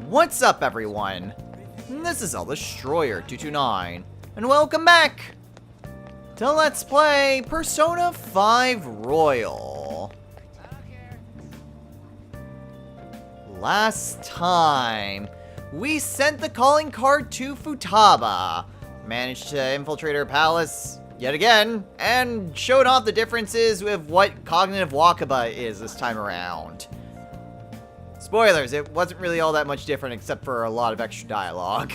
What's up, everyone? This is Destroyer229, and welcome back to Let's Play Persona 5 Royal. Last time, we sent the calling card to Futaba, managed to infiltrate her palace yet again, and showed off the differences with what cognitive wakaba is this time around. Spoilers, it wasn't really all that much different except for a lot of extra dialogue.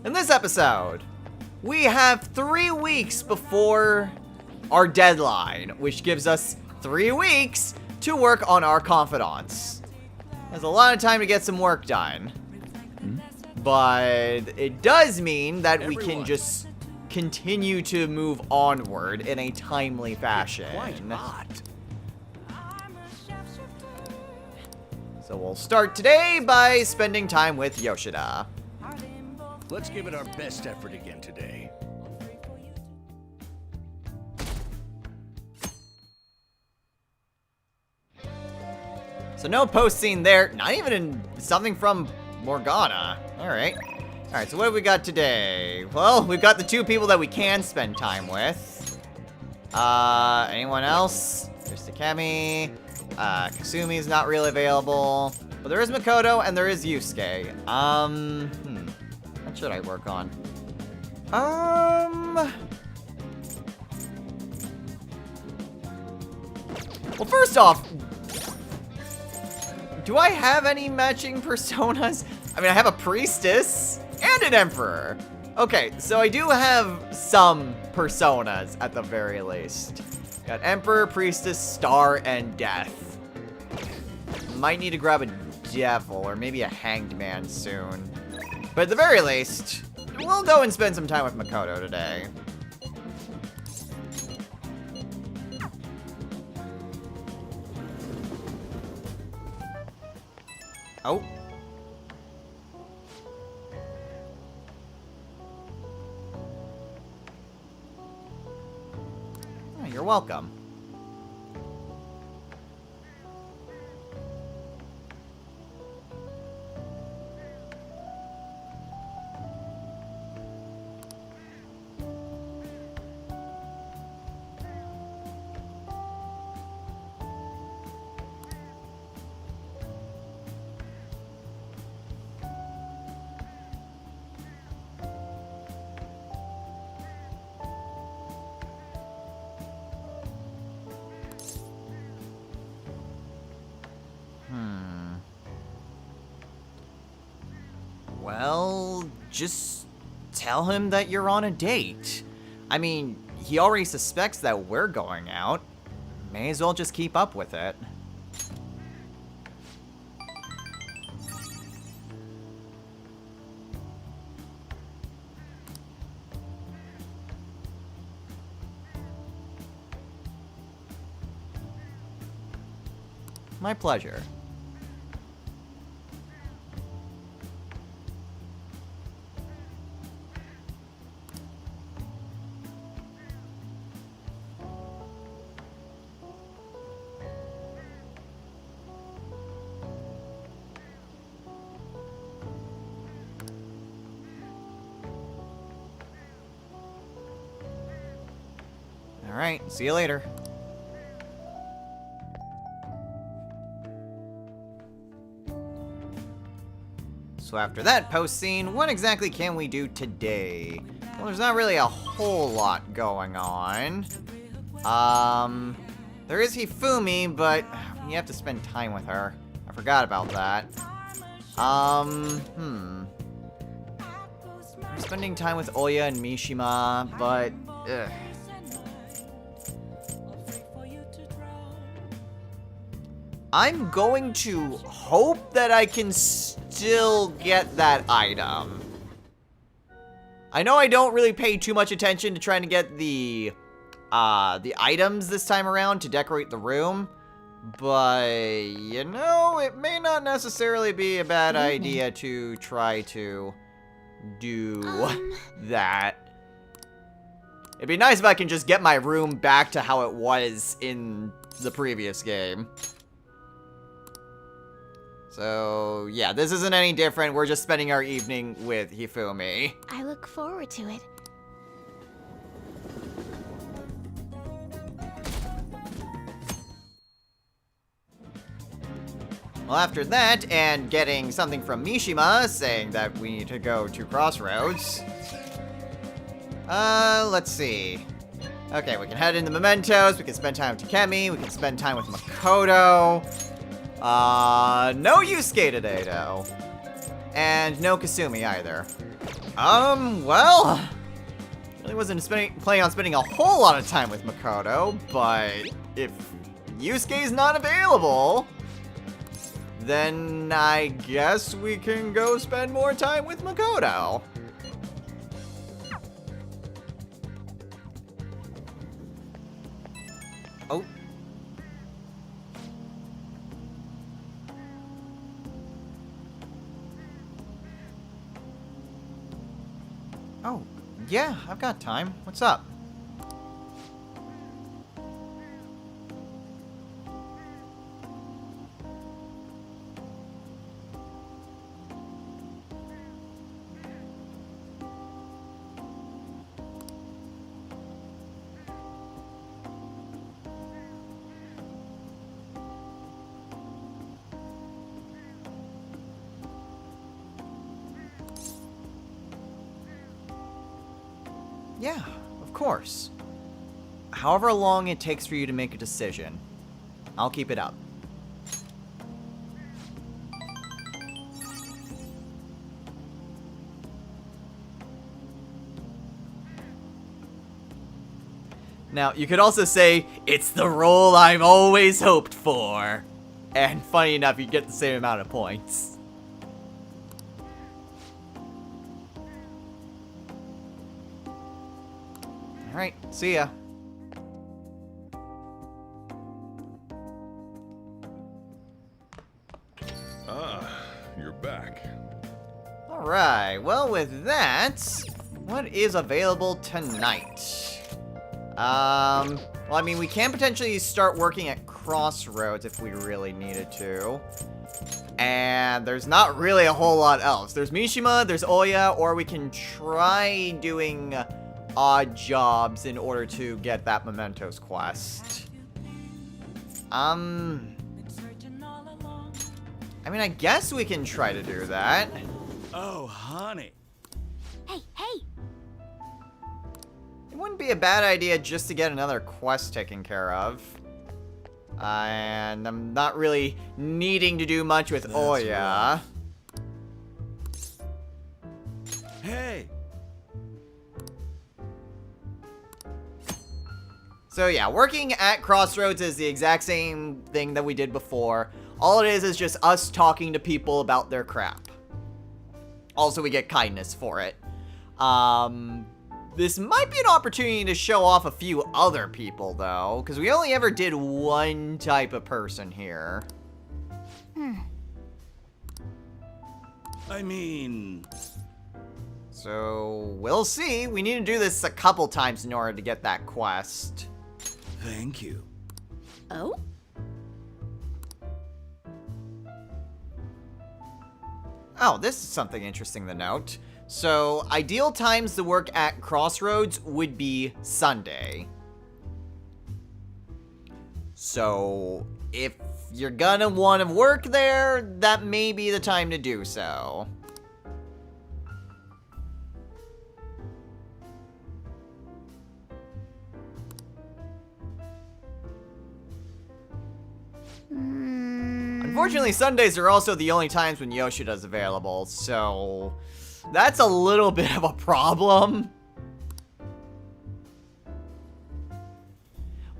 In this episode, we have 3 weeks before our deadline, which gives us 3 weeks to work on our confidants. There's a lot of time to get some work done. But it does mean that we can just continue to move onward in a timely fashion. Quite hot. So we'll start today by spending time with Yoshida. Let's give it our best effort again today. So no post scene there, not even in something from Morgana. Alright. Alright, so what have we got today? Well, we've got the 2 people that we can spend time with. Anyone else? There's Takemi. Kasumi's not really available. But there is Makoto and there is Yusuke. What should I work on? Well, first off, do I have any matching personas? I mean, I have a priestess and an emperor. Okay, so I do have some personas at the very least. Got emperor, priestess, star, and death. Might need to grab a devil or maybe a hanged man soon. But at the very least, we'll go and spend some time with Makoto today. Oh. Oh, you're welcome. Well, just tell him that you're on a date. I mean, he already suspects that we're going out. May as well just keep up with it. My pleasure. Alright, see you later. So after that post scene, what exactly can we do today? Well, there's not really a whole lot going on. There is Hifumi, but you have to spend time with her. I forgot about that. We're spending time with Oya and Mishima, but, ugh. I'm going to hope that I can still get that item. I know I don't really pay too much attention to trying to get the items this time around to decorate the room, but, you know, it may not necessarily be a bad idea to try to do that. It'd be nice if I can just get my room back to how it was in the previous game. So, yeah, this isn't any different. We're just spending our evening with Hifumi. I look forward to it. Well, after that, and getting something from Mishima saying that we need to go to Crossroads. Let's see. Okay, we can head into Mementos, we can spend time with Takemi, we can spend time with Makoto. No Yusuke today, though. And no Kasumi either. Well... Really wasn't planning on spending a whole lot of time with Makoto, but if Yusuke's not available... then I guess we can go spend more time with Makoto. Oh. Oh, yeah, I've got time. What's up? Yeah, of course. However long it takes for you to make a decision, I'll keep it up. Now, you could also say, it's the role I've always hoped for. And funny enough, you get the same amount of points. Alright, see ya. You're back. Alright, well with that, what is available tonight? Well I mean we can potentially start working at Crossroads if we really needed to. And there's not really a whole lot else. There's Mishima, there's Oya, or we can try doing odd jobs in order to get that Mementos quest. I mean, I guess we can try to do that. Oh, honey. Hey, hey! It wouldn't be a bad idea just to get another quest taken care of. And I'm not really needing to do much with That's Oya. Hey! So yeah, working at Crossroads is the exact same thing that we did before. All it is just us talking to people about their crap. Also, we get kindness for it. This might be an opportunity to show off a few other people, though, because we only ever did one type of person here. I mean... So, we'll see. We need to do this a couple times in order to get that quest. Thank you. Oh? Oh, this is something interesting to note. So, ideal times to work at Crossroads would be Sunday. So, if you're gonna want to work there, that may be the time to do so. Unfortunately, Sundays are also the only times when Yoshida's available, so that's a little bit of a problem.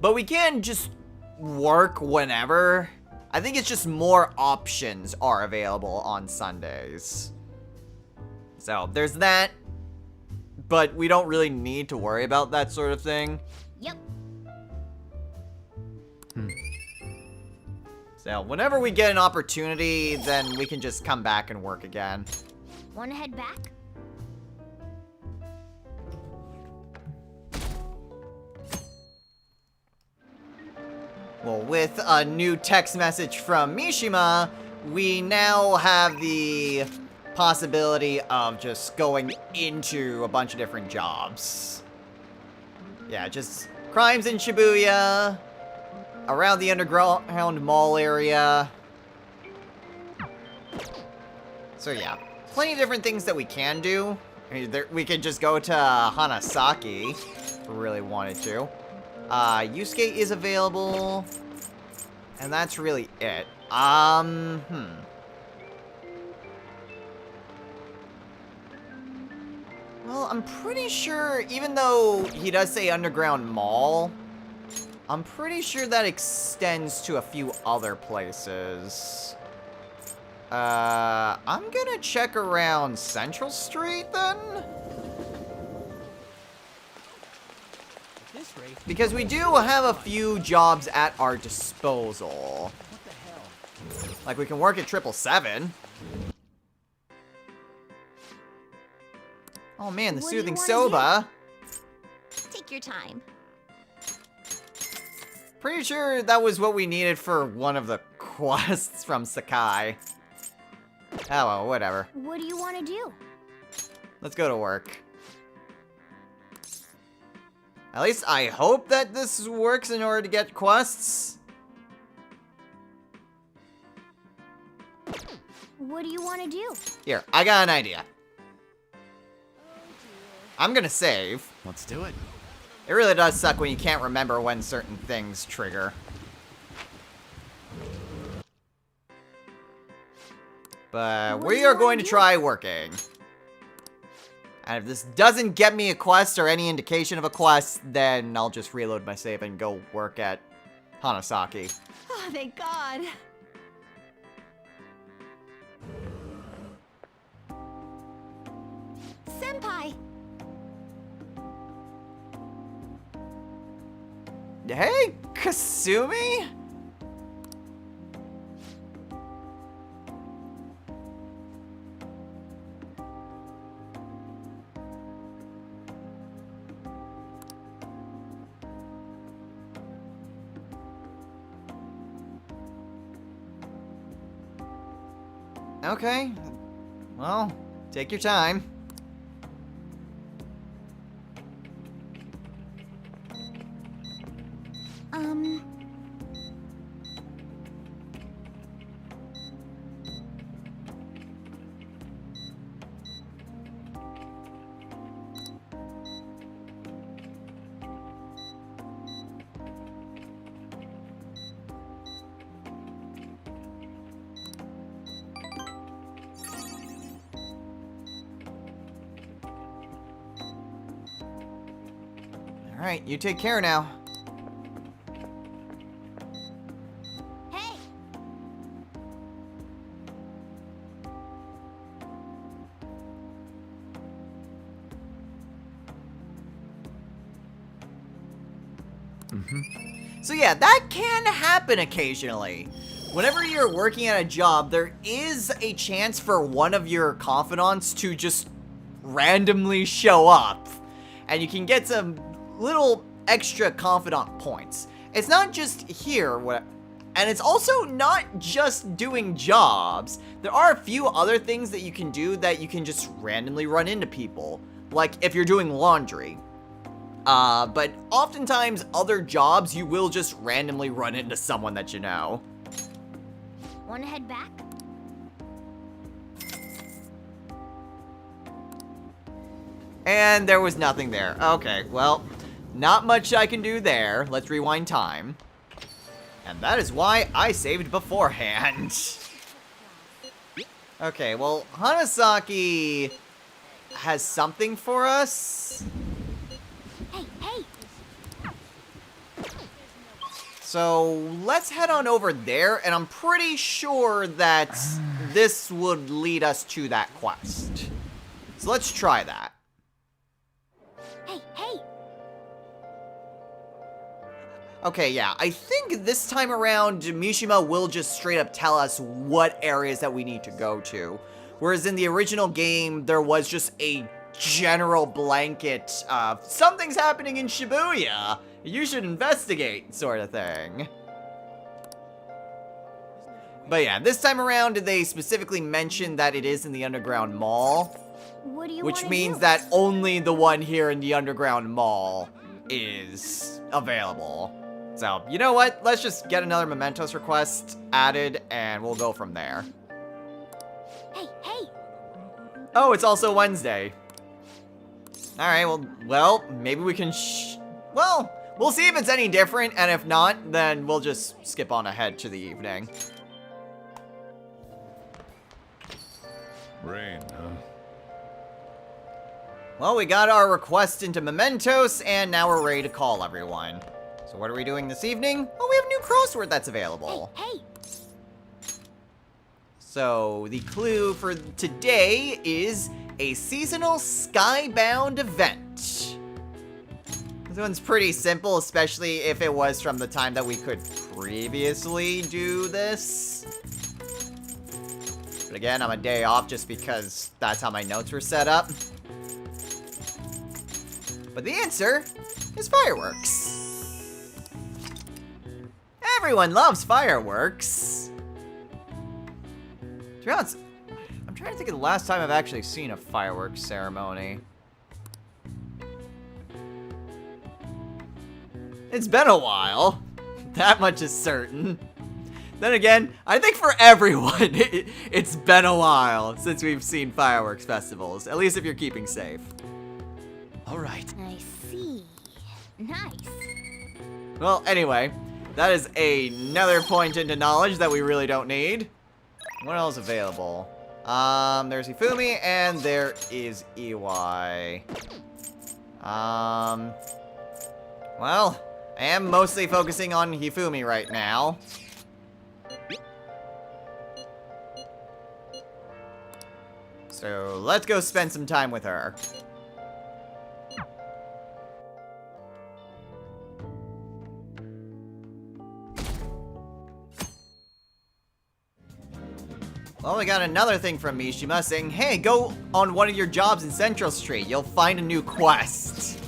But we can just work whenever. I think it's just more options are available on Sundays. So, there's that. But we don't really need to worry about that sort of thing. Yep. So, whenever we get an opportunity, then we can just come back and work again. Wanna head back? Well, with a new text message from Mishima, we now have the possibility of just going into a bunch of different jobs. Yeah, just crimes in Shibuya, around the underground mall area. So yeah, plenty of different things that we can do. I mean, we could just go to Hanasaki if we really wanted to. Yusuke is available. And that's really it. Well, I'm pretty sure, even though he does say underground mall, I'm pretty sure that extends to a few other places. I'm gonna check around Central Street then? Because we do have a few jobs at our disposal. Like, we can work at 777. Oh man, the What do you soothing wanna soba. Take your time. Pretty sure that was what we needed for one of the quests from Sakai. Oh well, whatever. What do you want to do? Let's go to work. At least I hope that this works in order to get quests. What do you want to do? Here, I got an idea. I'm gonna save. Let's do it. It really does suck when you can't remember when certain things trigger. But What do we you are wanna going to do? try working. And if this doesn't get me a quest or any indication of a quest, then I'll just reload my save and go work at Hanasaki. Oh, thank God. Senpai! Hey, Kasumi? Okay. Well, take your time. Alright, you take care now. Hey! So yeah, that can happen occasionally. Whenever you're working at a job, there is a chance for one of your confidants to just randomly show up. And you can get some little extra confidant points. It's not just here, and it's also not just doing jobs. There are a few other things that you can do that you can just randomly run into people. Like if you're doing laundry. But oftentimes other jobs, you will just randomly run into someone that you know. Want to head back? And there was nothing there. Okay, well, not much I can do there. Let's rewind time. And that is why I saved beforehand. Okay, well, Hanasaki has something for us. Hey, hey! So let's head on over there, and I'm pretty sure that this would lead us to that quest. So let's try that. Hey, hey! Okay, yeah, I think this time around, Mishima will just straight up tell us what areas that we need to go to. Whereas in the original game, there was just a general blanket of something's happening in Shibuya, you should investigate sort of thing. But yeah, this time around, they specifically mentioned that it is in the underground mall, What do you which wanna means do? that only the one here in the underground mall is available. So, you know what? Let's just get another Mementos request added, and we'll go from there. Hey, hey! Oh, it's also Wednesday. Alright, well, maybe we can well, we'll see if it's any different, and if not, then we'll just skip on ahead to the evening. Rain, huh? Well, we got our request into Mementos, and now we're ready to call everyone. So what are we doing this evening? Oh, we have a new crossword that's available. Hey! So, the clue for today is a seasonal skybound event. This one's pretty simple, especially if it was from the time that we could previously do this. But again, I'm a day off just because that's how my notes were set up. But the answer is fireworks. Everyone loves fireworks. To be honest, I'm trying to think of the last time I've actually seen a fireworks ceremony. It's been a while. That much is certain. Then again, I think for everyone, it's been a while since we've seen fireworks festivals. At least if you're keeping safe. Alright. I see. Nice. Well, anyway, that is another point into knowledge that we really don't need. What else available? There's Hifumi, and there is EY. Well, I am mostly focusing on Hifumi right now. So, let's go spend some time with her. Well, we got another thing from Mishima saying, hey, go on one of your jobs in Central Street. You'll find a new quest.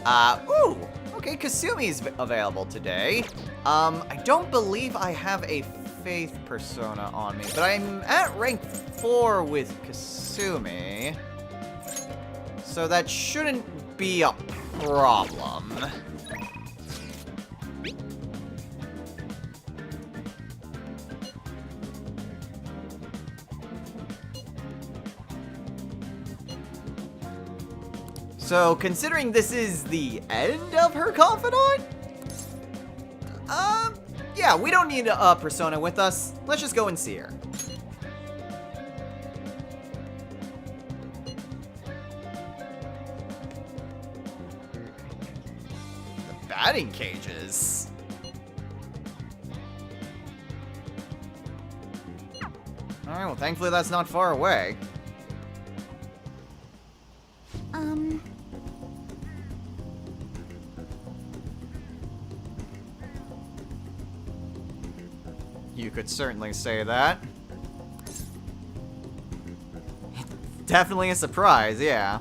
Ooh. Okay, Kasumi's available today. I don't believe I have a Faith persona on me, but I'm at rank 4 with Kasumi. So that shouldn't be a problem. So, considering this is the end of her confidant, yeah, we don't need a persona with us. Let's just go and see her. The batting cages. Alright, well, thankfully that's not far away. You could certainly say that. Definitely a surprise, yeah.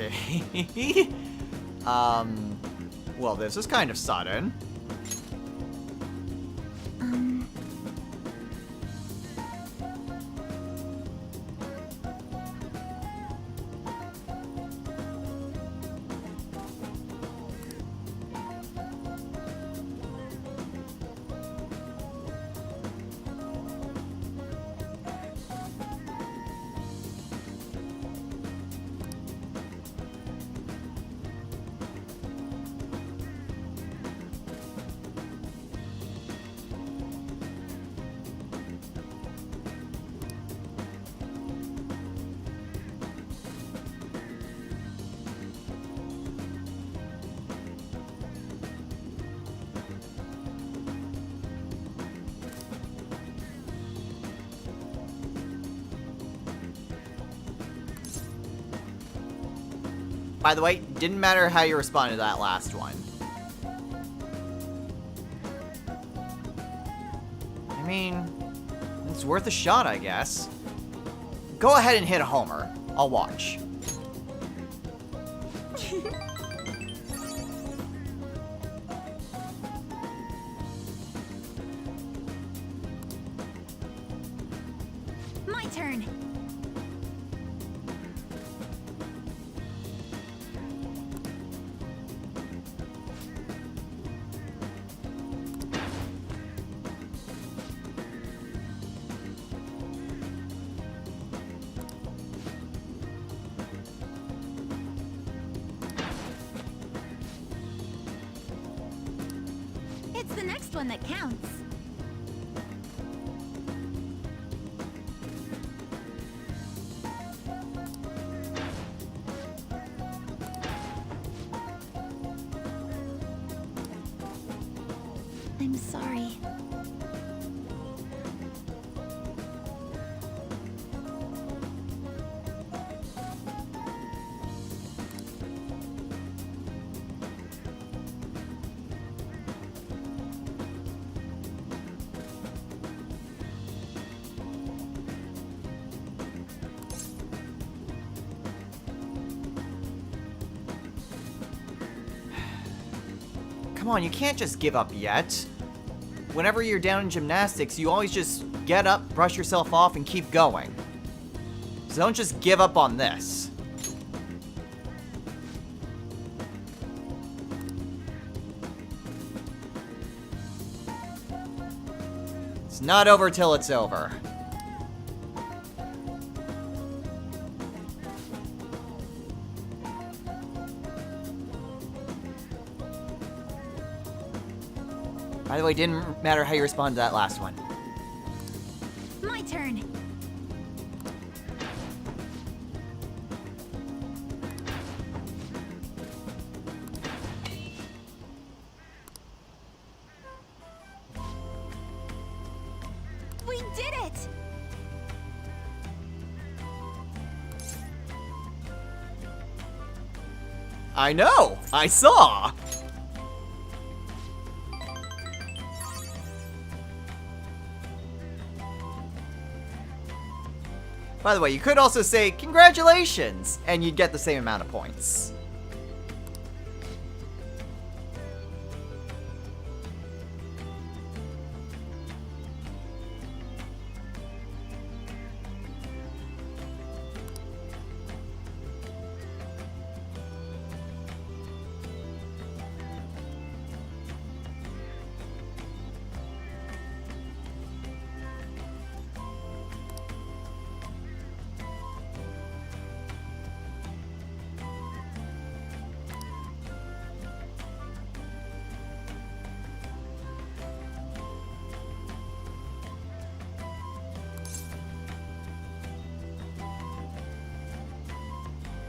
Okay. Well, this is kind of sudden. By the way, didn't matter how you responded to that last one. I mean, it's worth a shot, I guess. Go ahead and hit a homer. I'll watch. My turn. It's the next one that counts. I'm sorry. Come on, you can't just give up yet. Whenever you're down in gymnastics, you always just get up, brush yourself off, and keep going. So don't just give up on this. It's not over till it's over. By the way, didn't matter how you responded to that last one. My turn. We did it! I know! I saw! By the way, you could also say, congratulations, and you'd get the same amount of points.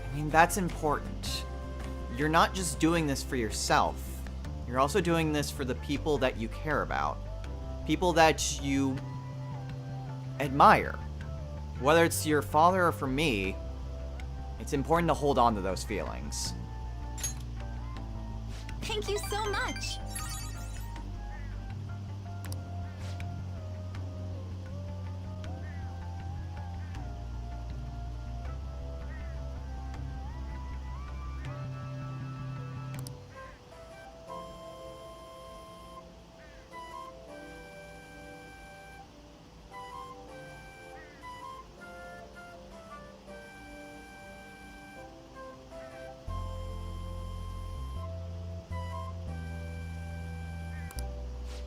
I mean, that's important. You're not just doing this for yourself. You're also doing this for the people that you care about. People that you admire. Whether it's your father or for me, it's important to hold on to those feelings. Thank you so much.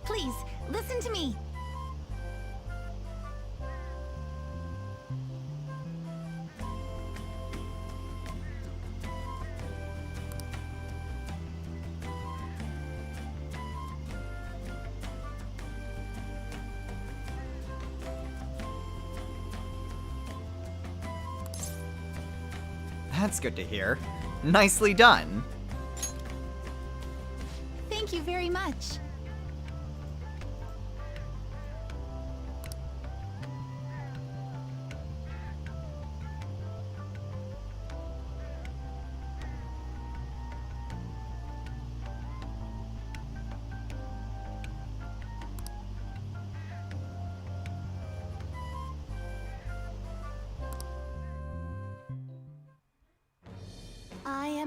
Please, listen to me. That's good to hear. Nicely done. Thank you very much.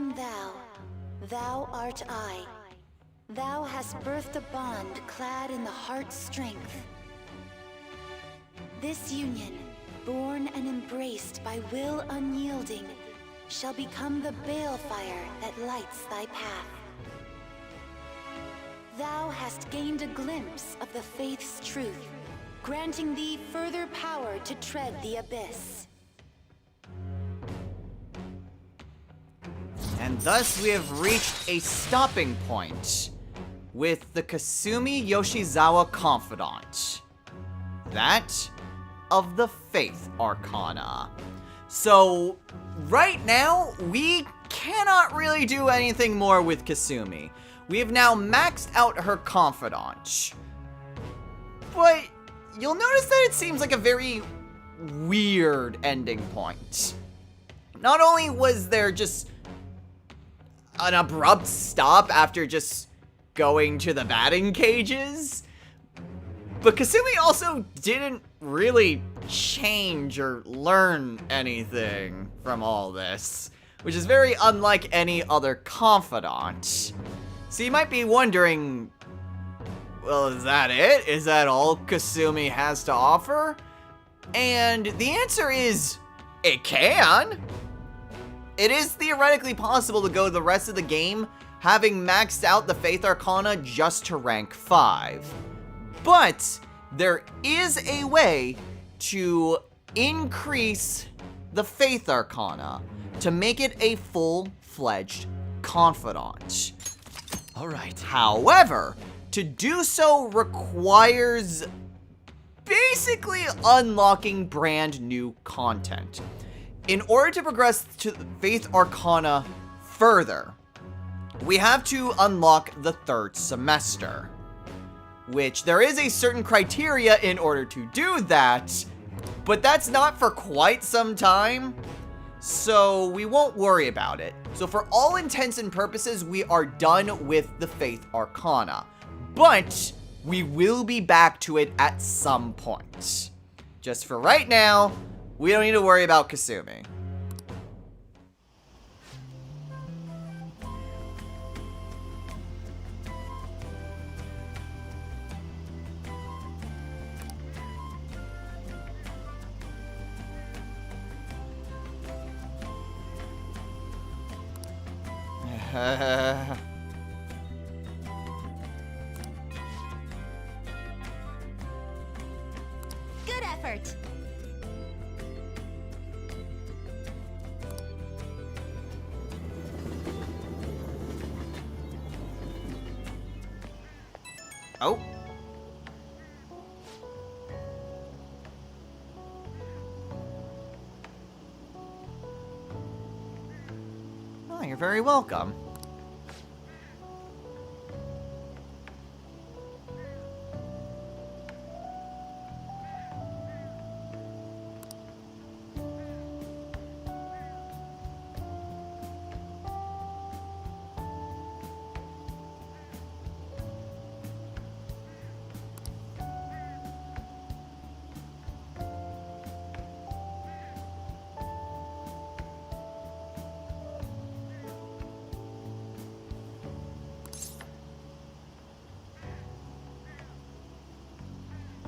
am thou, thou art I. Thou hast birthed a bond clad in the heart's strength. This union, born and embraced by will unyielding, shall become the balefire that lights thy path. Thou hast gained a glimpse of the faith's truth, granting thee further power to tread the abyss. And thus we have reached a stopping point with the Kasumi Yoshizawa Confidant. That of the Faith Arcana. So, right now, we cannot really do anything more with Kasumi. We have now maxed out her Confidant. But you'll notice that it seems like a very weird ending point. Not only was there just an abrupt stop after just going to the batting cages, but Kasumi also didn't really change or learn anything from all this, which is very unlike any other Confidant. So you might be wondering, well, is that it? Is that all Kasumi has to offer? And the answer is, it can. It is theoretically possible to go the rest of the game having maxed out the Faith Arcana just to rank 5. But there is a way to increase the Faith Arcana to make it a full-fledged Confidant. Alright. However, to do so requires basically unlocking brand new content. In order to progress to Faith Arcana further, we have to unlock the 3rd semester, which there is a certain criteria in order to do that, but that's not for quite some time, so we won't worry about it. So for all intents and purposes, we are done with the Faith Arcana, but we will be back to it at some point. Just for right now, we don't need to worry about Kasumi. Good effort. Oh. Oh, you're very welcome.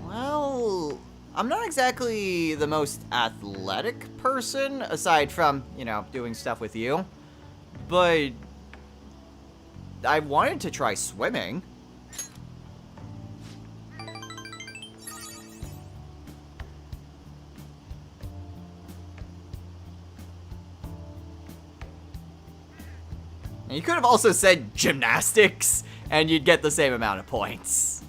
Well, I'm not exactly the most athletic person, aside from, you know, doing stuff with you. But I wanted to try swimming. And you could have also said gymnastics, and you'd get the same amount of points.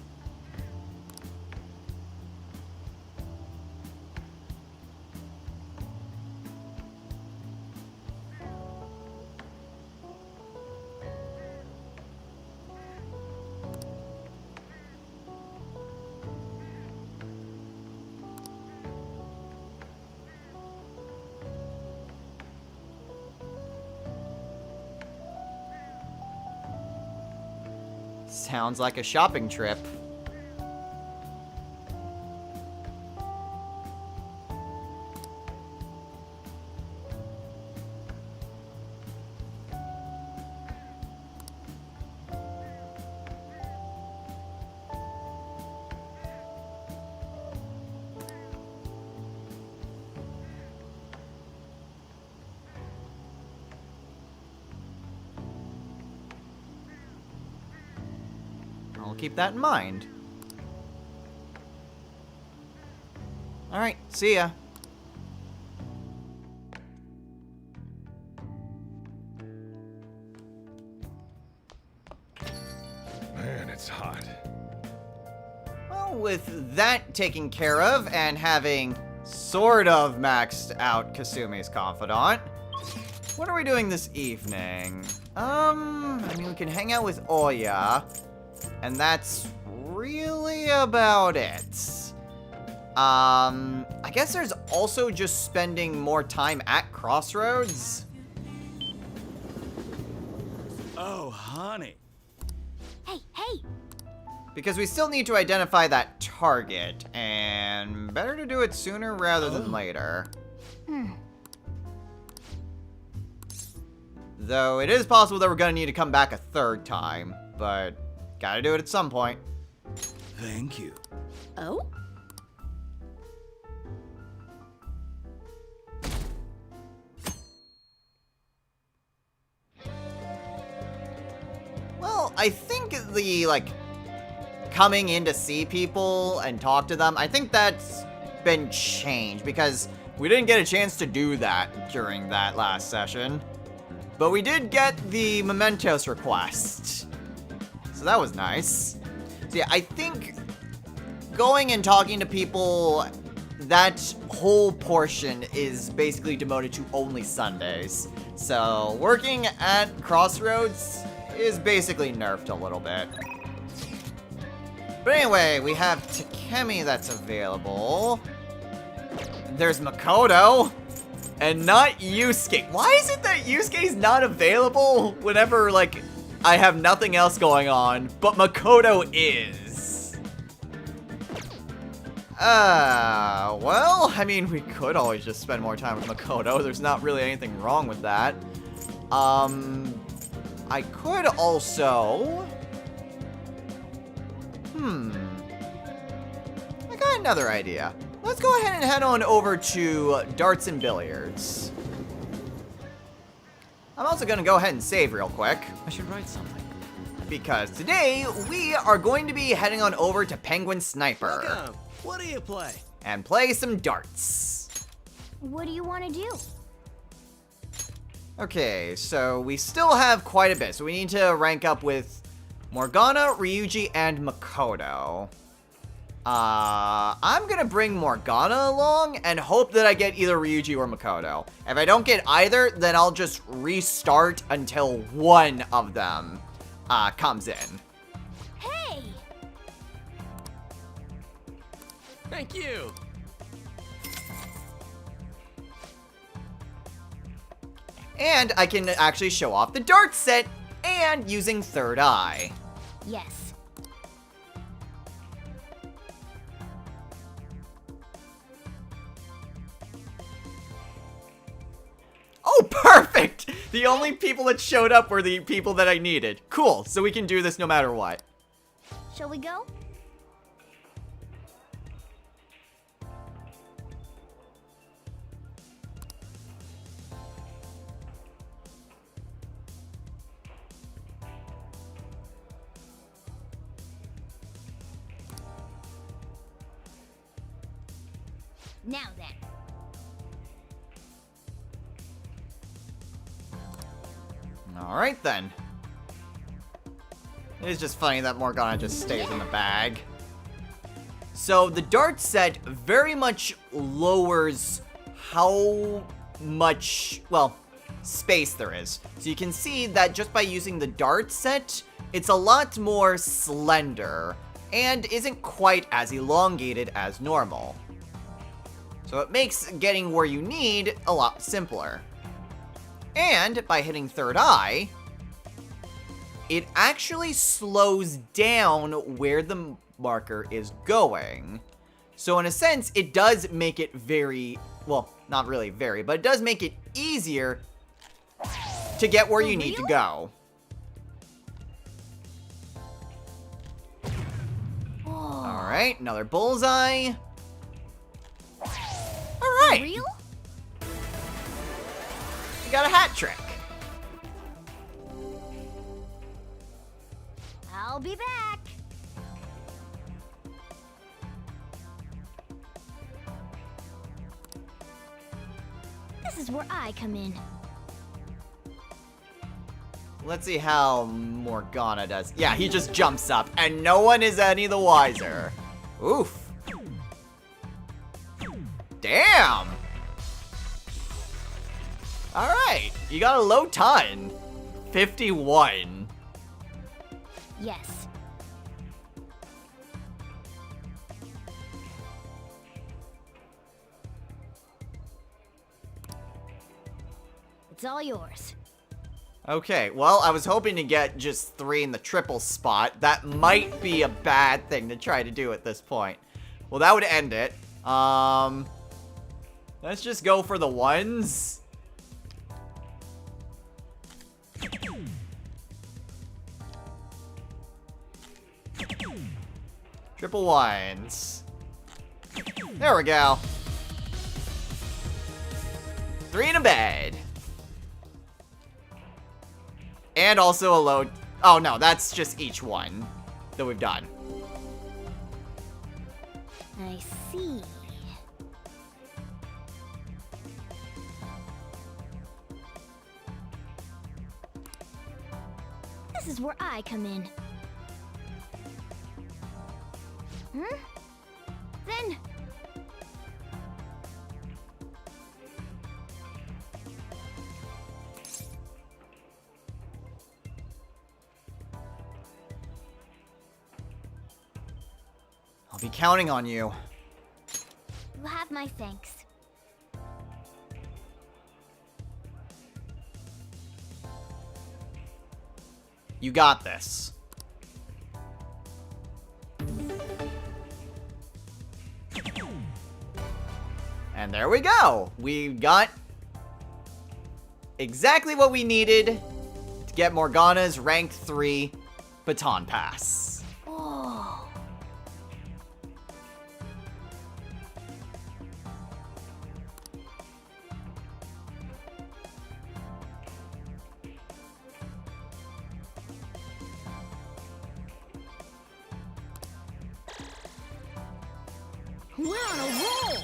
Sounds like a shopping trip. I'll keep that in mind. Alright, see ya. Man, it's hot. Well, with that taken care of and having sort of maxed out Kasumi's Confidant, what are we doing this evening? I mean, we can hang out with Oya, and that's really about it. I guess there's also just spending more time at Crossroads. Oh, honey. Hey, hey! Because we still need to identify that target, and better to do it sooner rather than later. Though it is possible that we're gonna need to come back a third time, but gotta do it at some point. Thank you. Oh? Well, I think the, like, coming in to see people and talk to them, I think that's been changed, because we didn't get a chance to do that during that last session. But we did get the mementos request. So that was nice. So yeah, I think going and talking to people, that whole portion is basically demoted to only Sundays. So working at Crossroads is basically nerfed a little bit. But anyway, we have Takemi that's available. There's Makoto. And not Yusuke. Why is it that Yusuke's not available whenever, like, I have nothing else going on, but Makoto is? Well, I mean, we could always just spend more time with Makoto. There's not really anything wrong with that. I could also... I got another idea. Let's go ahead and head on over to Darts and Billiards. I'm also going to go ahead and save real quick. I should write something. Because today, we are going to be heading on over to Penguin Sniper. Welcome. What do you play? And play some darts. What do you want to do? Okay, so we still have quite a bit. So we need to rank up with Morgana, Ryuji, and Makoto. I'm gonna bring Morgana along and hope that I get either Ryuji or Makoto. If I don't get either, then I'll just restart until one of them comes in. Hey! Thank you. And I can actually show off the dart set and using Third Eye. Yes. Oh, perfect! The only people that showed up were the people that I needed. Cool, so we can do this no matter what. Shall we go? Now then. Alright then. It is just funny that Morgana just stays in the bag. So the dart set very much lowers how much, well, space there is. So you can see that just by using the dart set, it's a lot more slender and isn't quite as elongated as normal. So it makes getting where you need a lot simpler. And by hitting Third Eye, it actually slows down where the marker is going. So in a sense, it does make it very, well, not really very, but it does make it easier to get where you need to go. Alright, another bullseye. Alright. Real? You got a hat trick. I'll be back. This is where I come in. Let's see how Morgana does. Yeah, he just jumps up, and no one is any the wiser. Oof. Damn! Alright, you got a low ton. 51. Yes. It's all yours. Okay, well, I was hoping to get just 3 in the triple spot. That might be a bad thing to try to do at this point. Well, that would end it. Let's just go for the ones. Triple ones. There we go. 3 in a bed. And also a load. Oh, no, that's just each one that we've done. I see. This is where I come in. Then... I'll be counting on you. you'll have my thanks. You got this. And there we go. We got exactly what we needed to get Morgana's rank 3 baton pass. Oh. We're on a roll!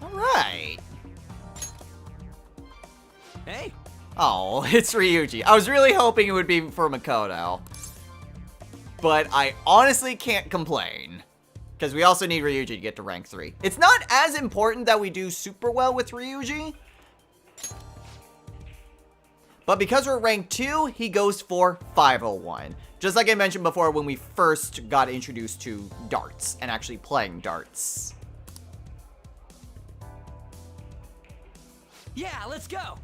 Alright. Hey, Oh, it's Ryuji. I was really hoping it would be for Makoto. But I honestly can't complain. Because we also need Ryuji to get to rank 3. It's not as important that we do super well with Ryuji. But because we're rank 2, he goes for 501. Just like I mentioned before when we first got introduced to darts and actually playing darts. yeah, let's go.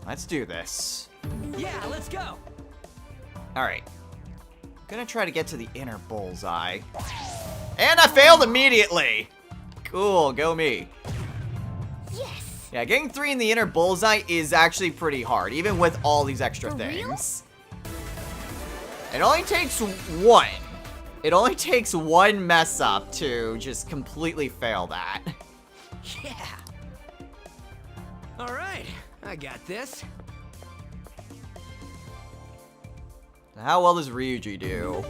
Let's do this. Yeah, let's go. Alright. I'm gonna try to get to the inner bullseye. And I failed immediately! Cool, go me. Yes! Yeah, getting 3 in the inner bullseye is actually pretty hard, even with all these extra For real? things. It only takes 1. It only takes 1 mess up to just completely fail that. Yeah. All right, I got this. How well does Ryuji do?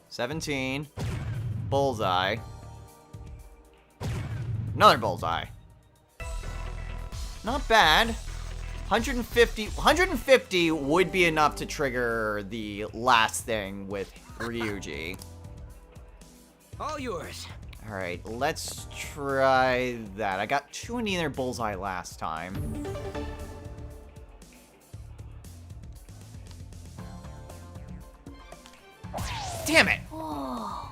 17. Bullseye. Another bullseye. Not bad. 150 would be enough to trigger the last thing with Ryuji. All yours. Alright, let's try that. I got 2 in the inner bullseye last time. Damn it! Oh.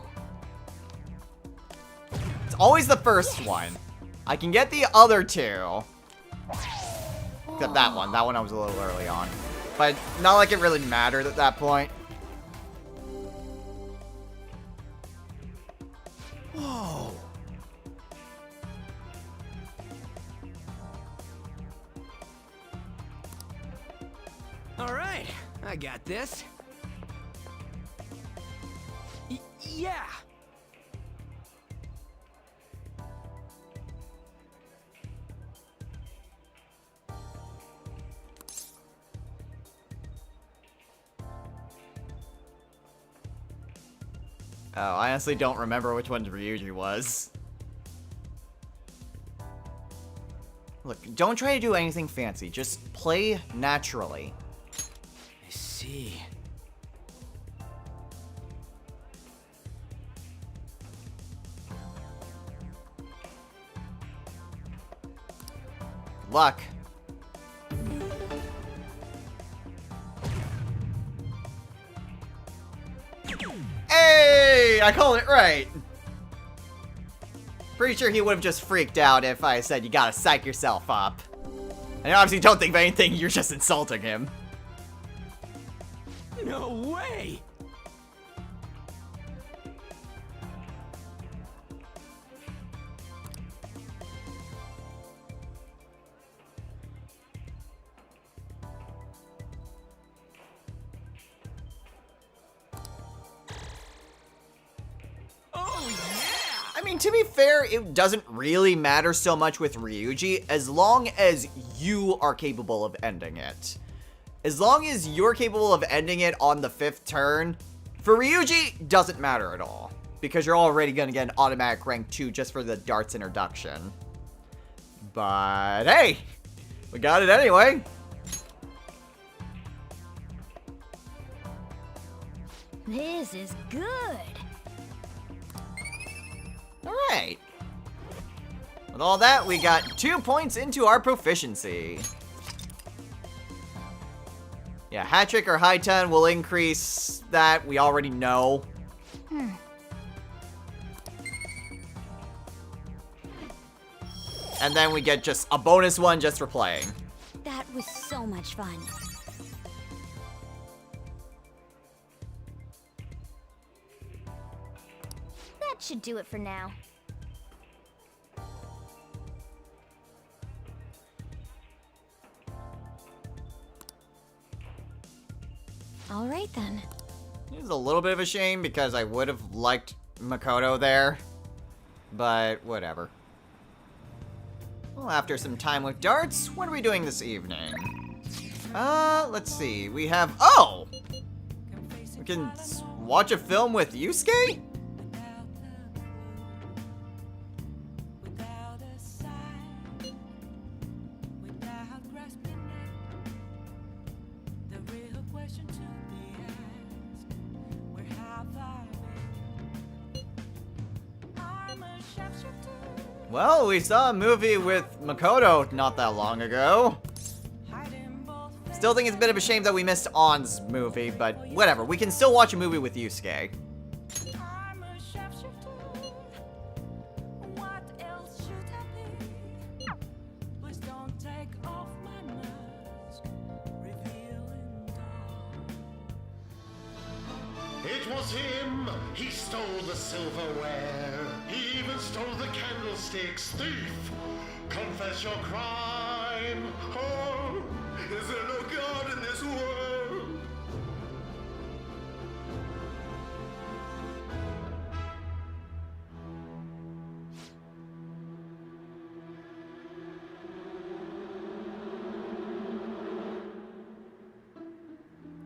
It's always the first one. I can get the other 2. Except that one. That one I was a little early on. But not like it really mattered at that point. Whoa. All right, I got this. Yeah. Oh, I honestly don't remember which one Ryuji was. Look, don't try to do anything fancy. Just play naturally. I see. Good luck. Hey! I called it right. Pretty sure he would have just freaked out if I said you gotta psych yourself up. And I obviously don't think of anything, you're just insulting him. No way! I mean, to be fair, it doesn't really matter so much with Ryuji as long as you are capable of ending it. As long as you're capable of ending it on the 5th turn, for Ryuji, doesn't matter at all. Because you're already going to get an automatic rank 2 just for the darts introduction. But hey, we got it anyway. This is good. Alright. With all that, we got 2 points into our proficiency. Yeah, hat trick or high 10 will increase that. We already know. And then we get just a bonus one just for playing. That was so much fun. That should do it for now. All right then. It was a little bit of a shame because I would have liked Makoto there. But whatever. Well, after some time with darts, what are we doing this evening? Let's see. We have... Oh! We can watch a film with Yusuke? Well, we saw a movie with Makoto not that long ago. Still think it's a bit of a shame that we missed On's movie, but whatever. We can still watch a movie with Yusuke. It was him. He stole the silverware. He even stole the candlesticks. Thief, confess your crime. Oh, is there no God in this world?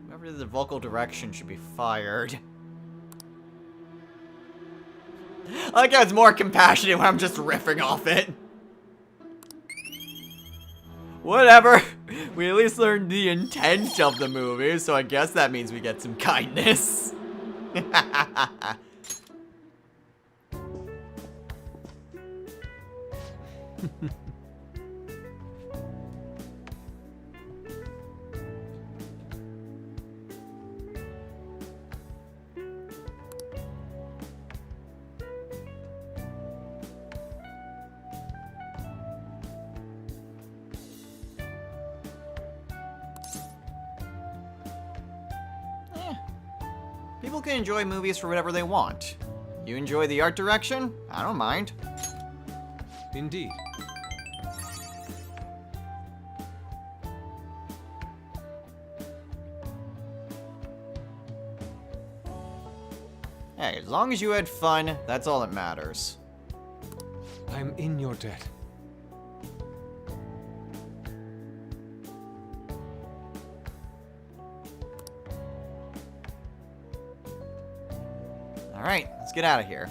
Whoever did the vocal direction should be fired. I like how it's more compassionate when I'm just riffing off it. Whatever. We at least learned the intent of the movie, so I guess that means we get some kindness. People can enjoy movies for whatever they want. You enjoy the art direction? I don't mind. Indeed. Hey, as long as you had fun, that's all that matters. I'm in your debt. Alright, Let's get out of here.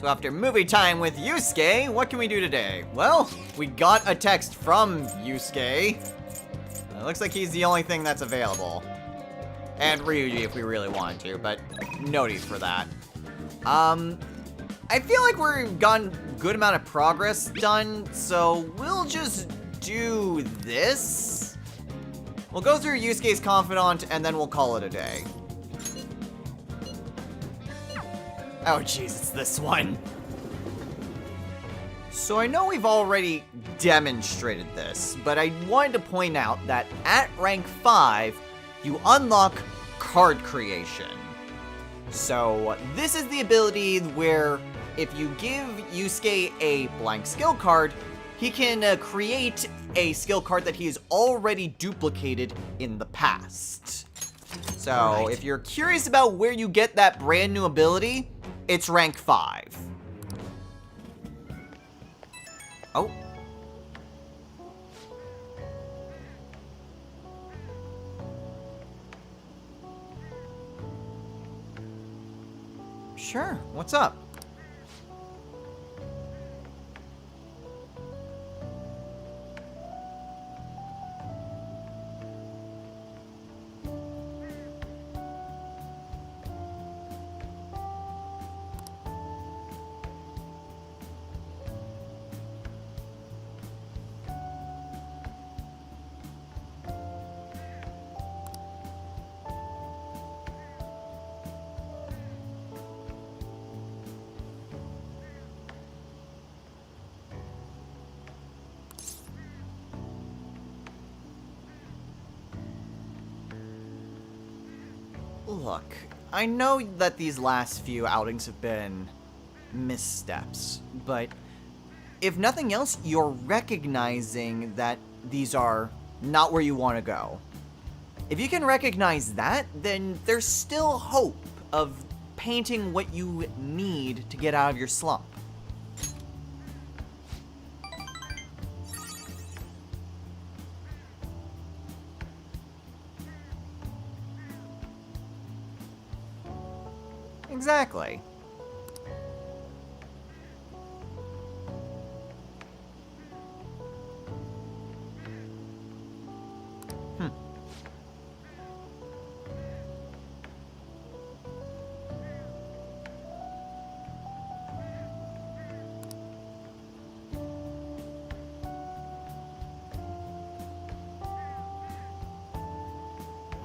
So after movie time with Yusuke, what can we do today? Well, we got a text from Yusuke. It looks like he's the only thing that's available. And Ryuji if we really wanted to, but no need for that. I feel like we've gotten a good amount of progress done, so we'll just do this. We'll go through Yusuke's Confidant, and then we'll call it a day. Oh jeez, it's this one. So I know we've already demonstrated this, but I wanted to point out that at rank 5, you unlock card creation. So this is the ability where if you give Yusuke a blank skill card, he can create a skill card that he has already duplicated in the past. So if you're curious about where you get that brand new ability, it's rank 5. Oh. Sure, what's up? Look, I know that these last few outings have been missteps, but if nothing else, you're recognizing that these are not where you want to go. If you can recognize that, then there's still hope of painting what you need to get out of your slump. Exactly.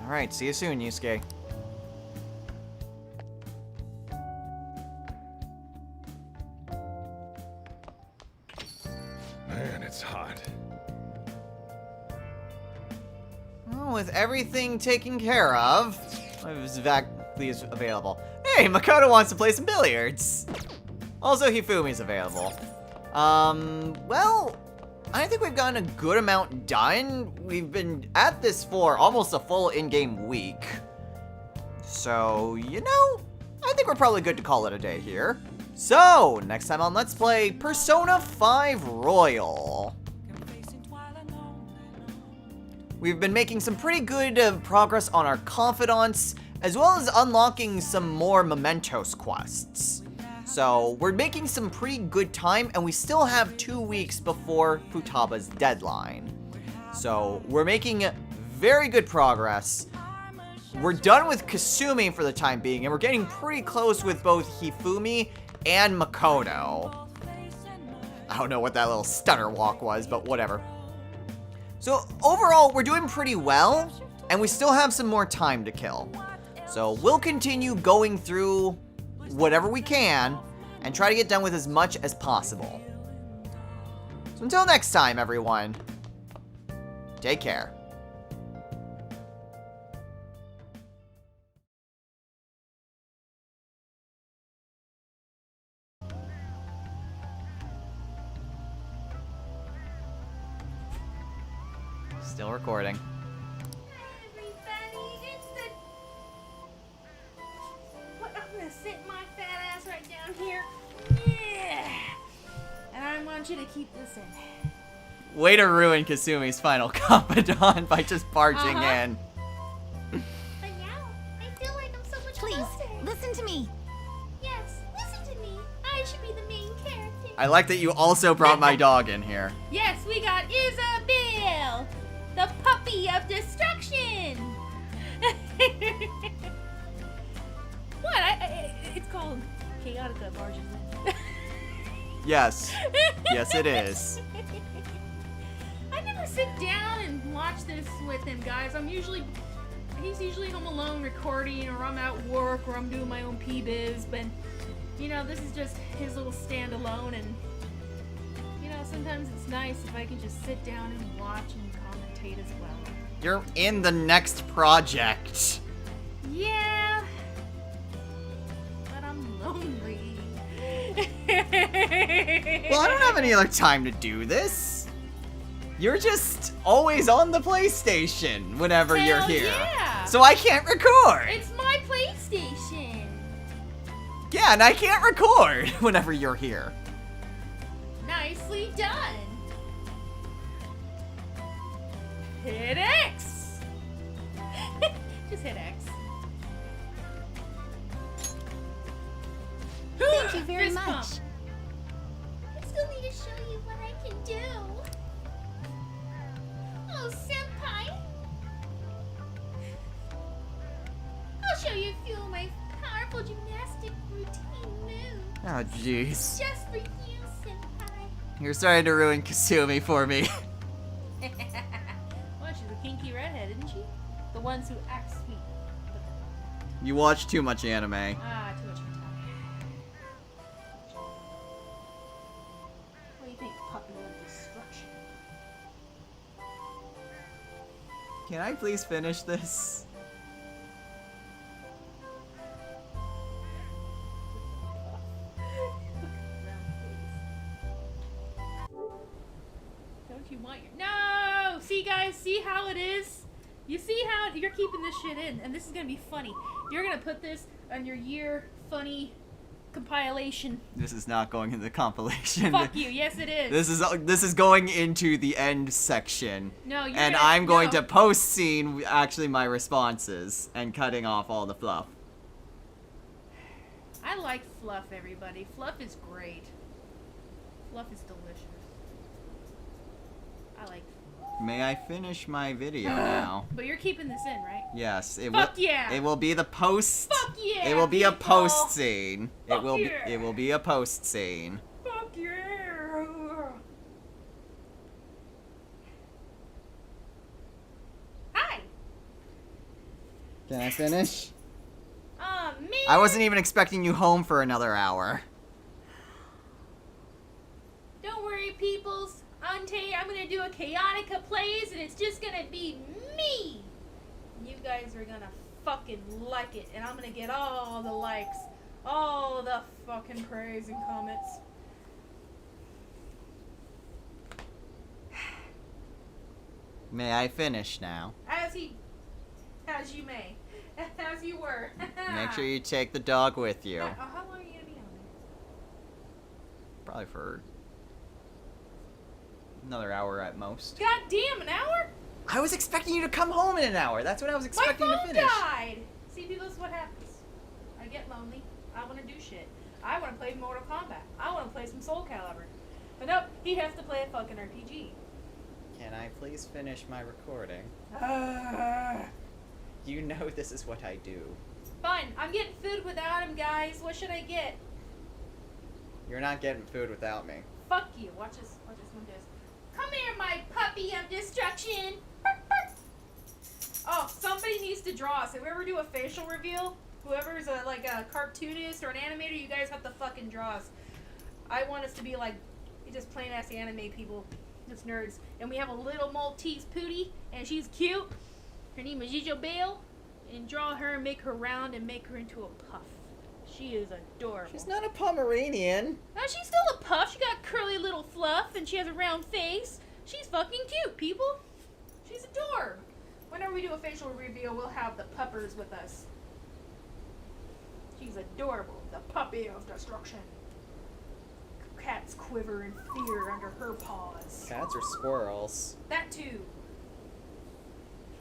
Alright, see you soon, Yusuke. Man, it's hot. Well, with everything taken care of, Exactly is available. Hey, Makoto wants to play some billiards. Also, Hifumi's available. Well, I think we've gotten a good amount done. We've been at this for almost a full in-game week. So, you know, I think we're probably good to call it a day here. So, next time on Let's Play Persona 5 Royal. We've been making some pretty good progress on our confidants, as well as unlocking some more mementos quests. So, we're making some pretty good time, and we still have 2 weeks before Futaba's deadline. So, we're making very good progress. We're done with Kasumi for the time being, and we're getting pretty close with both Hifumi and Makoto. I don't know what that little stutter walk was, but whatever. So, overall, we're doing pretty well, and we still have some more time to kill. So, we'll continue going through whatever we can, and try to get done with as much as possible. So until next time, everyone, take care. Still recording. I'm gonna sit my fat ass right down here. Yeah. And I'm gonna you to keep this in. Way to ruin Kasumi's final confidant by just barging in. But now, I feel like I'm so much Please, closer. Listen to me. Yes, listen to me. I should be the main character. I like that you also brought my dog in here. Yes, we got Isabelle, the puppy of destruction. What? It's called Chaotica Barges In. Yes. Yes, it is. I never sit down and watch this with him, guys. He's usually home alone recording, or I'm at work, or I'm doing my own P-biz, but, you know, this is just his little standalone, and, you know, sometimes it's nice if I can just sit down and watch and commentate as well. You're in the next project. Yeah, but I'm lonely. Well, I don't have any other time to do this. You're just always on the PlayStation whenever you're Hell here. yeah. So I can't record. It's my PlayStation. Yeah, and I can't record whenever you're here. Nicely done. Hit X. Just hit X. Thank you very Fist much. pump. I still need to show you what I can do. Oh, Senpai. I'll show you a few of my powerful gymnastic routine moves. Oh, jeez. Just for you, Senpai. You're starting to ruin Kasumi for me. Well, she's a kinky redhead, isn't she? The ones who act sweet. You watch too much anime. Ah, too much hentai. What do you think, puppy of destruction? Can I please finish this? Don't you want your... No! See, guys? See how it is? You see how you're keeping this shit in, and this is gonna be funny. You're gonna put this on your year funny compilation. This is not going in the compilation. Fuck you. Yes, it is. This is going into the end section. No, you're And gonna- I'm going no. to post scene actually my responses and cutting off all the fluff. I like fluff, everybody. Fluff is great. Fluff is delicious. I like. May I finish my video now? But you're keeping this in, right? Yes, it Fuck will. yeah! It will be the post. Fuck yeah! It will be a people! post scene. It Fuck will yeah! be. It will be a post scene. Fuck yeah! Hi. Can I finish? Man. I wasn't even expecting you home for another hour. Don't worry, peoples. Ante, I'm gonna do a Chaotica plays, and it's just gonna be me. You guys are gonna fucking like it, and I'm gonna get all the likes, all the fucking praise and comments. May I finish now? As you may, as you were. Make sure you take the dog with you. How long are you gonna be on there? Probably for another hour at most. God damn, an hour? I was expecting you to come home in an hour. That's what I was expecting My to phone finish. died. See, people, this is what happens. I get lonely. I want to do shit. I want to play Mortal Kombat. I want to play some Soul Calibur. But nope, he has to play a fucking RPG. Can I please finish my recording? You know this is what I do. Fine, I'm getting food without him, guys. What should I get? You're not getting food without me. Fuck you. Watch this. Watch this one. Come here, my puppy of destruction. Oh, somebody needs to draw us. If we ever do a facial reveal, whoever's like a cartoonist or an animator, you guys have to fucking draw us. I want us to be like just plain ass anime people, just nerds. And we have a little Maltese pootie, and she's cute. Her name is Isabelle. And draw her and make her round and make her into a puff. She is adorable. She's not a Pomeranian. No, she's still a puff. She got curly little fluff, and she has a round face. She's fucking cute, people. She's adorable. Whenever we do a facial reveal, we'll have the puppers with us. She's adorable. The puppy of destruction. cats quiver in fear under her paws. Cats or squirrels? That too.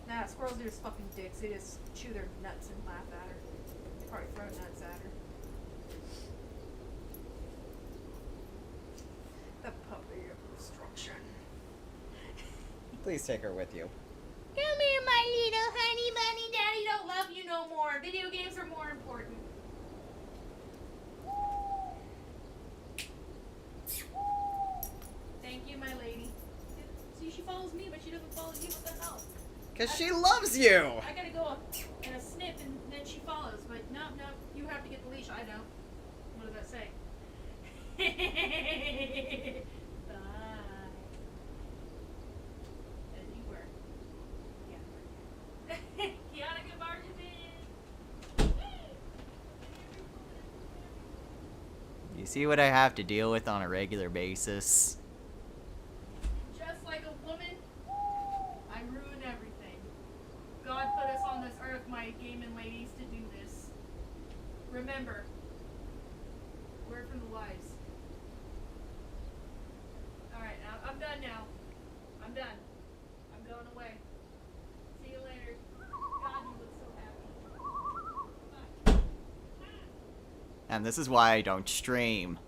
Nah, squirrels are just fucking dicks. They just chew their nuts and laugh at her. They probably throw nuts at her. The puppy of destruction. Please take her with you. Come here, my little honey bunny. Daddy don't love you no more. Video games are more important. Thank you, my lady. See, she follows me, but she doesn't follow you. What the hell? Because she loves you! I gotta go and a sniff, and then she follows. But no, you have to get the leash. I know. What does that say? Bye. As you were. Yeah. Kiana Gabarjaman. You see what I have to deal with on a regular basis? Just like a woman, I ruin everything. God put us on this earth, my gaming ladies, to do this. Remember, word from the wise. Alright, now I'm done now. I'm done. I'm going away. See you later. God, you look so happy. Bye. And this is why I don't stream.